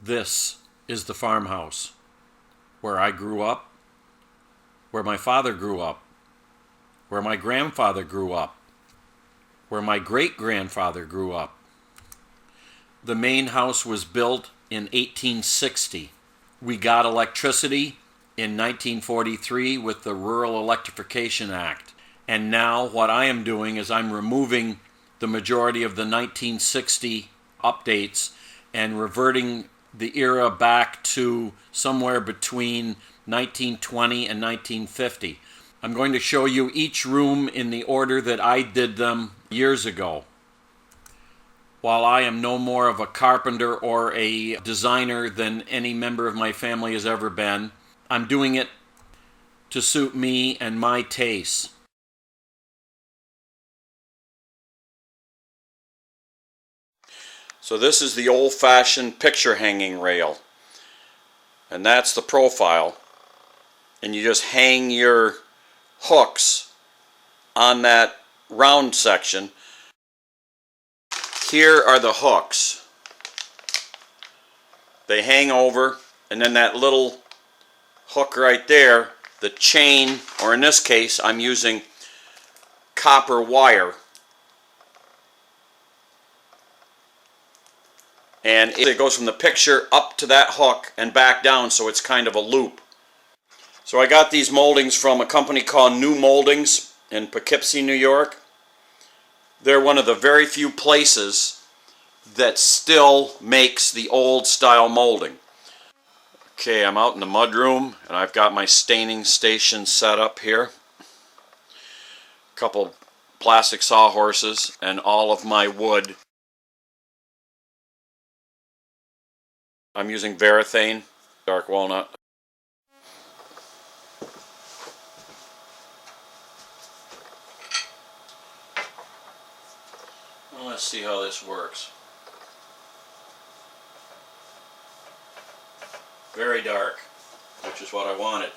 This is the farmhouse where I grew up, where my father grew up, where my grandfather grew up, where my great-grandfather grew up. The main house was built in 1860. We got electricity in 1943 with the Rural Electrification Act. And now what I am doing is I'm removing the majority of the 1960 updates and reverting the era back to somewhere between 1920 and 1950. I'm going to show you each room in the order that I did them years ago. While I am no more of a carpenter or a designer than any member of my family has ever been, I'm doing it to suit me and my tastes. So this is the old-fashioned picture hanging rail, and that's the profile, and you just hang your hooks on that round section. Here are the hooks. They hang over, and then that little hook right there, the chain, or in this case I'm using copper wire, and it goes from the picture up to that hook and back down, so it's kind of a loop. So I got these moldings from a company called New Moldings in Poughkeepsie, New York. They're one of the very few places that still makes the old style molding. Okay, I'm out in the mud room and I've got my staining station set up here. A couple plastic sawhorses and all of my wood. I'm using Varathane, dark walnut. Well, let's see how this works. Very dark, which is what I wanted.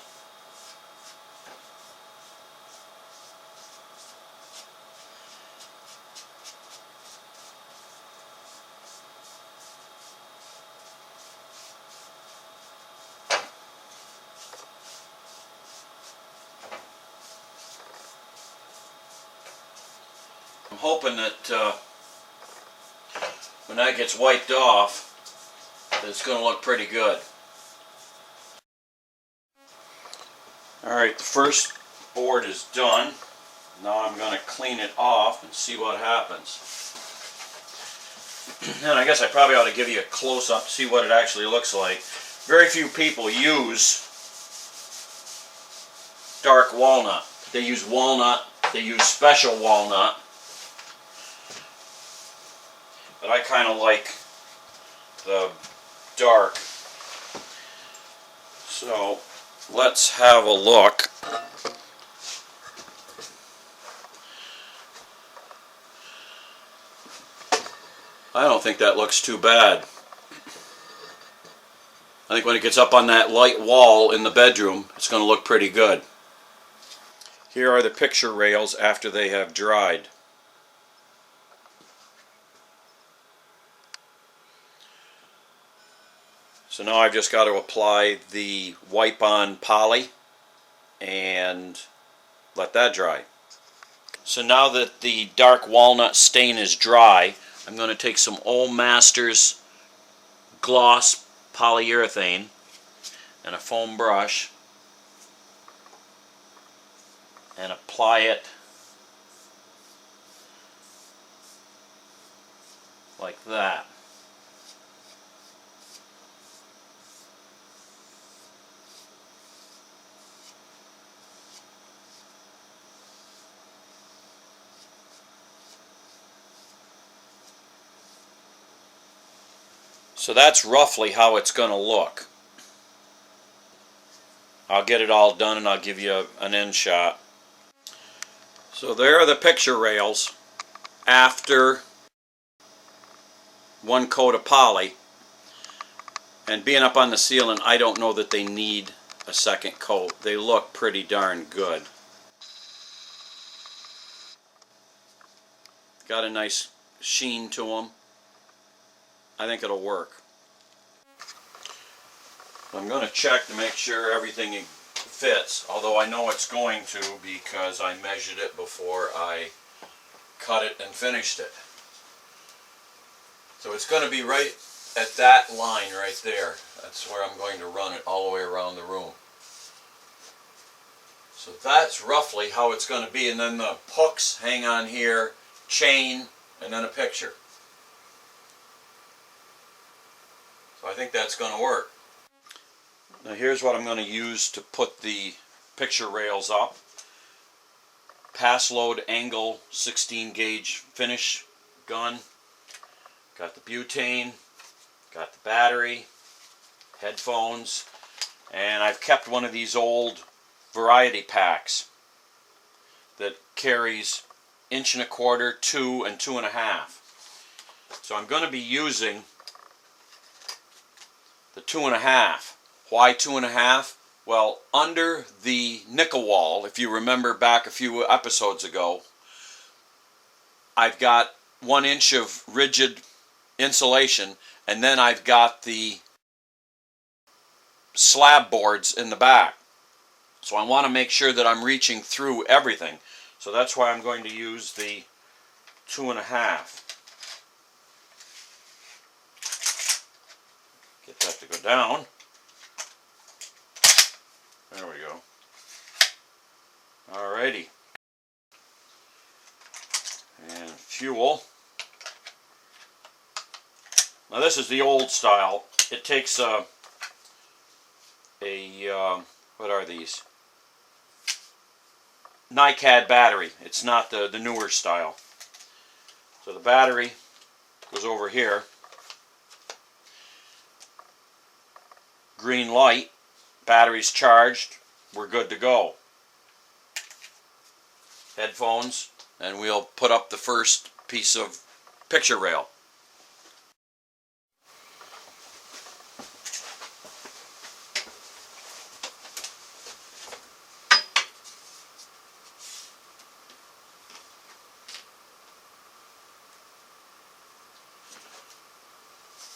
I'm hoping that when that gets wiped off, that it's going to look pretty good. Alright, the first board is done. Now I'm going to clean it off and see what happens. And I guess I probably ought to give you a close-up to see what it actually looks like. Very few people use dark walnut. They use walnut, they use special walnut. But I kind of like the dark. So let's have a look. I don't think that looks too bad. I think when it gets up on that light wall in the bedroom, it's going to look pretty good. Here are the picture rails after they have dried. So now I've just got to apply the wipe-on poly and let that dry. So now that the dark walnut stain is dry, I'm going to take some Old Masters gloss polyurethane and a foam brush and apply it like that. So that's roughly how it's going to look. I'll get it all done and I'll give you an end shot. So there are the picture rails after one coat of poly. And being up on the ceiling, I don't know that they need a second coat. They look pretty darn good. Got a nice sheen to them. I think it'll work. I'm going to check to make sure everything fits, although I know it's going to because I measured it before I cut it and finished it. So it's going to be right at that line right there. That's where I'm going to run it all the way around the room. So that's roughly how it's going to be, and then the hooks hang on here, chain, and then a picture. So I think that's going to work. Now here's what I'm going to use to put the picture rails up. Pass load angle 16 gauge finish gun. Got the butane, got the battery, headphones, and I've kept one of these old variety packs that carries 1 1/4, 2, and 2.5. So I'm going to be using the 2.5. Why 2.5? Well, under the nickel wall, if you remember back a few episodes ago, I've got 1 inch of rigid insulation, and then I've got the slab boards in the back. So I want to make sure that I'm reaching through everything. So that's why I'm going to use the 2.5. Get that to go down. There we go. Alrighty. And fuel. Now this is the old style. It takes what are these? NiCad battery. It's not the newer style. So the battery goes over here. Green light. Battery's charged. We're good to go. Headphones, and we'll put up the first piece of picture rail.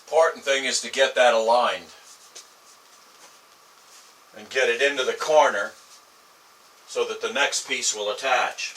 Important thing is to get that aligned and get it into the corner so that the next piece will attach.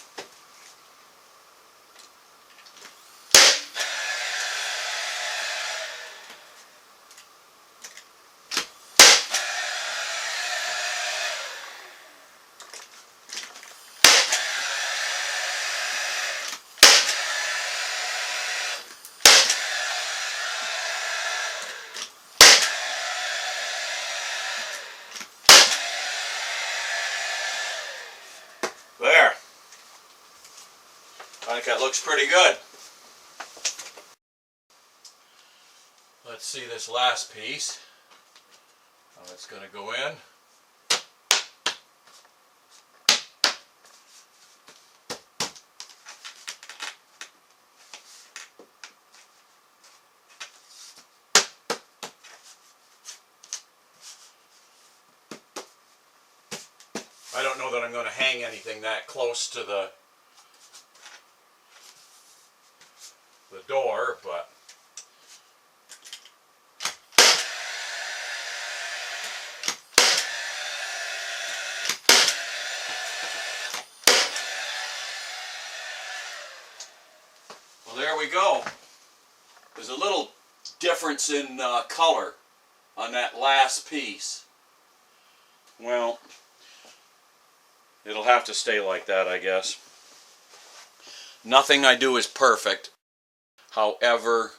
There. I think that looks pretty good. Let's see this last piece. How it's going to go in. I don't know that I'm going to hang anything that close to the door, but well, there we go. There's a little difference in color on that last piece. Well, it'll have to stay like that, I guess. Nothing I do is perfect. However,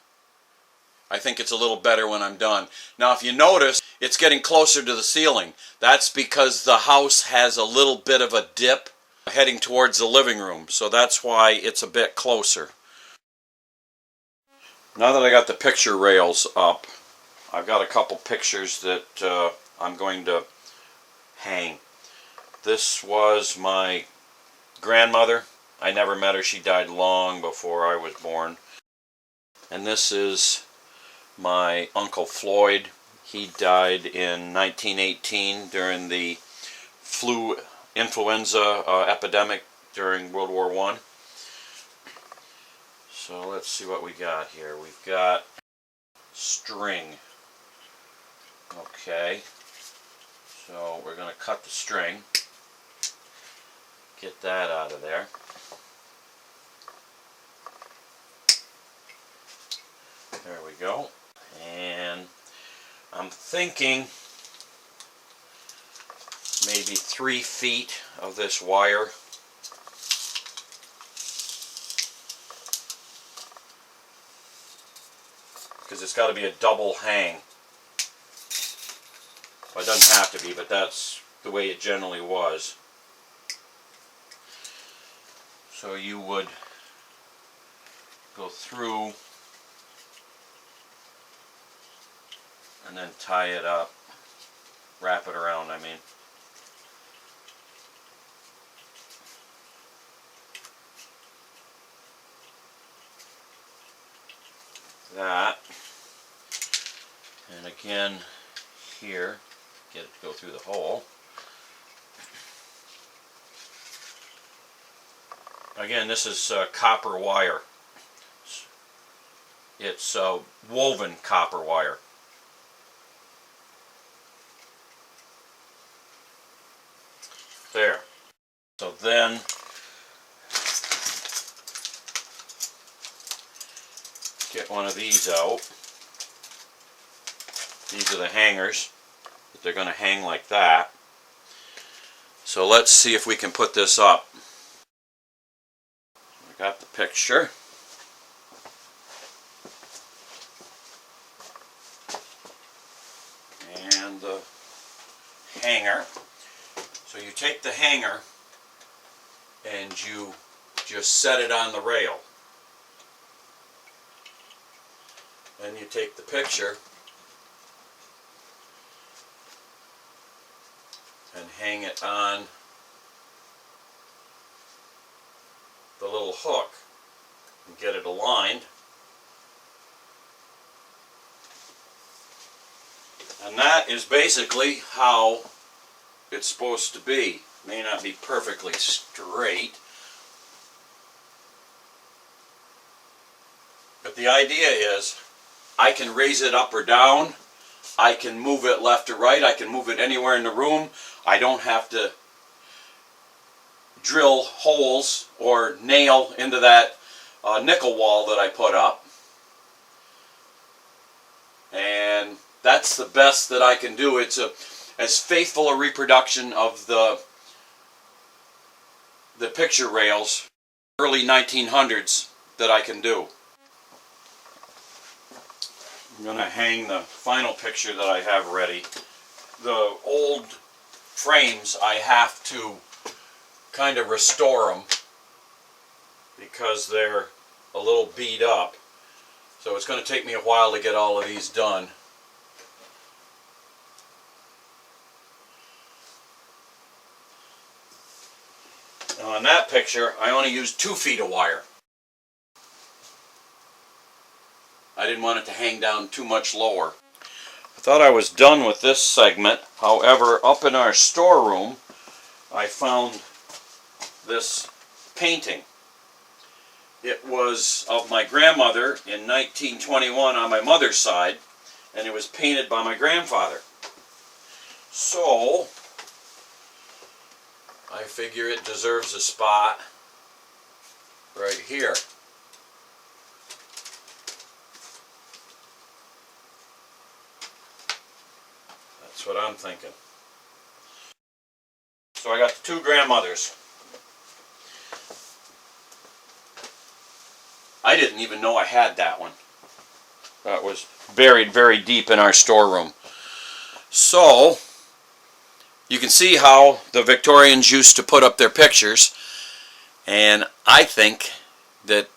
I think it's a little better when I'm done. Now, if you notice, it's getting closer to the ceiling. That's because the house has a little bit of a dip heading towards the living room. So that's why it's a bit closer. Now that I got the picture rails up, I've got a couple pictures that I'm going to hang. This was my grandmother. I never met her. She died long before I was born. And this is my Uncle Floyd. He died in 1918 during the influenza epidemic during World War I. So let's see what we got here. We've got string. Okay. So we're going to cut the string, get that out of there. There we go. And I'm thinking maybe 3 feet of this wire. Because it's got to be a double hang. Well, it doesn't have to be, but that's the way it generally was. So you would go through and then tie it up, wrap it around, I mean. That. And again, here, get it to go through the hole. Again, this is copper wire. It's woven copper wire. There. So then get one of these out. These are the hangers. They're going to hang like that. So let's see if we can put this up. I got the picture. And the hanger. So you take the hanger and you just set it on the rail. Then you take the picture and hang it on the little hook and get it aligned. And that is basically how it's supposed to be. May not be perfectly straight, but the idea is I can raise it up or down, I can move it left or right, I can move it anywhere in the room. I don't have to drill holes or nail into that nickel wall that I put up. And that's the best that I can do. It's as faithful a reproduction of the picture rails, early 1900s, that I can do. I'm going to hang the final picture that I have ready. The old frames, I have to kind of restore them because they're a little beat up. So it's going to take me a while to get all of these done. Now on that picture, I only used 2 feet of wire. I didn't want it to hang down too much lower. I thought I was done with this segment. However, up in our storeroom, I found this painting. It was of my grandmother in 1921 on my mother's side, and it was painted by my grandfather. So I figure it deserves a spot right here. That's what I'm thinking. So I got the 2 grandmothers. I didn't even know I had that one. That was buried very deep in our storeroom. So you can see how the Victorians used to put up their pictures, and I think that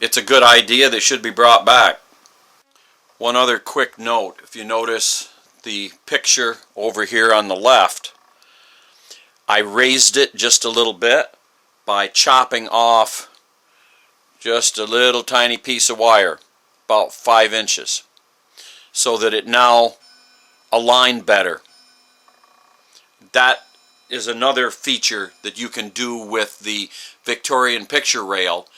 it's a good idea that should be brought back. One other quick note, if you notice the picture over here on the left, I raised it just a little bit by chopping off just a little tiny piece of wire, about 5 inches, so that it now aligned better. That is another feature that you can do with the Victorian picture rail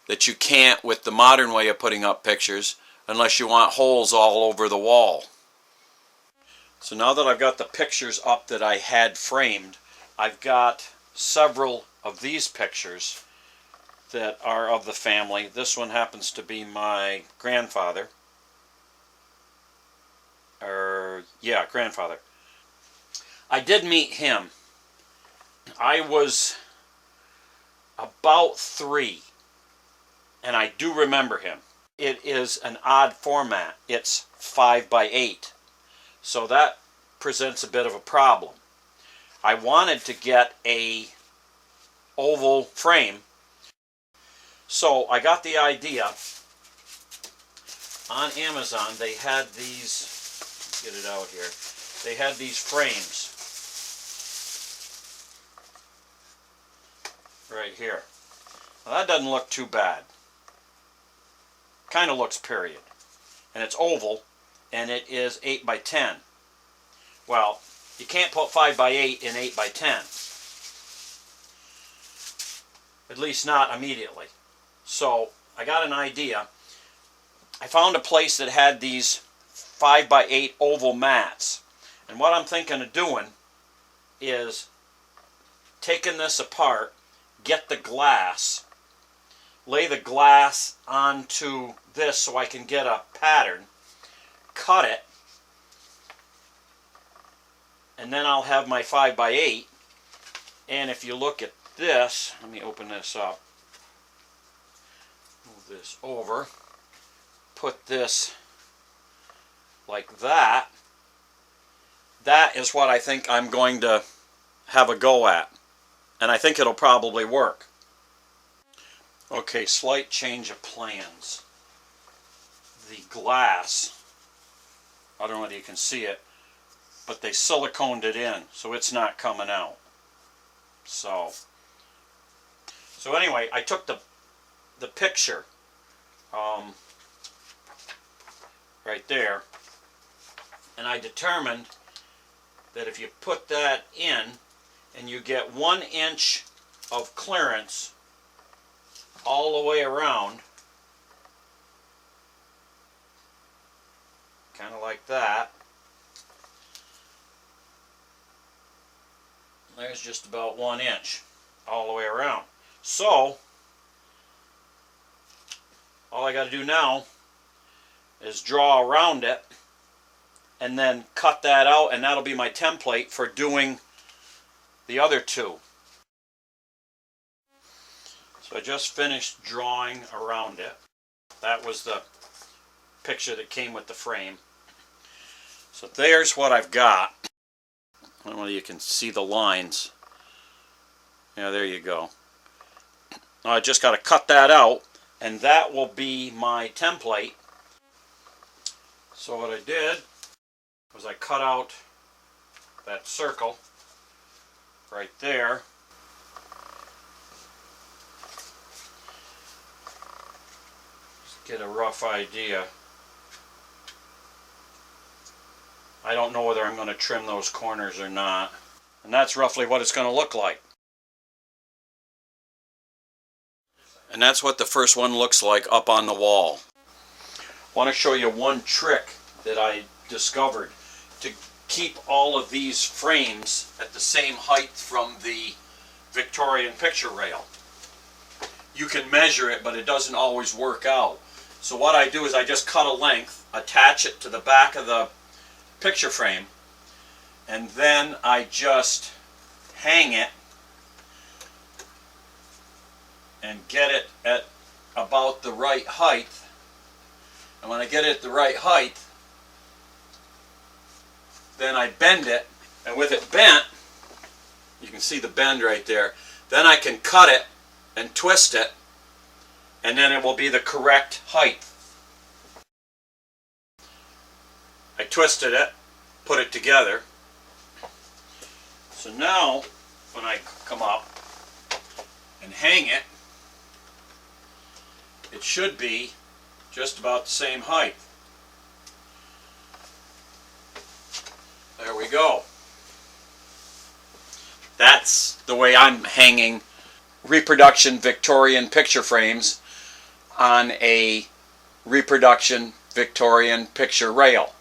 that you can't with the modern way of putting up pictures unless you want holes all over the wall. So now that I've got the pictures up that I had framed, I've got several of these pictures that are of the family. This one happens to be my grandfather. Grandfather. I did meet him. I was about 3, and I do remember him. It is an odd format. It's 5 by 8. So that presents a bit of a problem. I wanted to get a oval frame, so I got the idea. On Amazon they had these, get it out here, they had these frames right here. Now that doesn't look too bad. Kind of looks period. And it's oval, and it is 8 by 10. Well, you can't put 5 by 8 in 8 by 10. At least not immediately. So I got an idea. I found a place that had these 5 by 8 oval mats. And what I'm thinking of doing is taking this apart, get the glass, lay the glass onto this so I can get a pattern, cut it, and then I'll have my 5 by 8. And if you look at this, let me open this up, move this over, put this like that. That is what I think I'm going to have a go at, and I think it'll probably work. Okay, slight change of plans. The glass, I don't know whether you can see it, but they siliconed it in, so it's not coming out. So anyway, I took the picture right there, and I determined that if you put that in and you get 1 inch of clearance all the way around, kind of like that. There's just about 1 inch all the way around. So all I got to do now is draw around it and then cut that out, and that'll be my template for doing the other 2. So I just finished drawing around it. That was the picture that came with the frame. So there's what I've got. I don't know if you can see the lines. Yeah, there you go. Now I just got to cut that out, and that will be my template. So what I did was I cut out that circle right there. Just get a rough idea. I don't know whether I'm going to trim those corners or not. And that's roughly what it's going to look like. And that's what the first one looks like up on the wall. I want to show you one trick that I discovered to keep all of these frames at the same height from the Victorian picture rail. You can measure it, but it doesn't always work out. So what I do is I just cut a length, attach it to the back of the picture frame, and then I just hang it and get it at about the right height. And when I get it at the right height, then I bend it, and with it bent, you can see the bend right there, then I can cut it and twist it, and then it will be the correct height. I twisted it, put it together. So now, when I come up and hang it, it should be just about the same height. There we go. That's the way I'm hanging reproduction Victorian picture frames on a reproduction Victorian picture rail.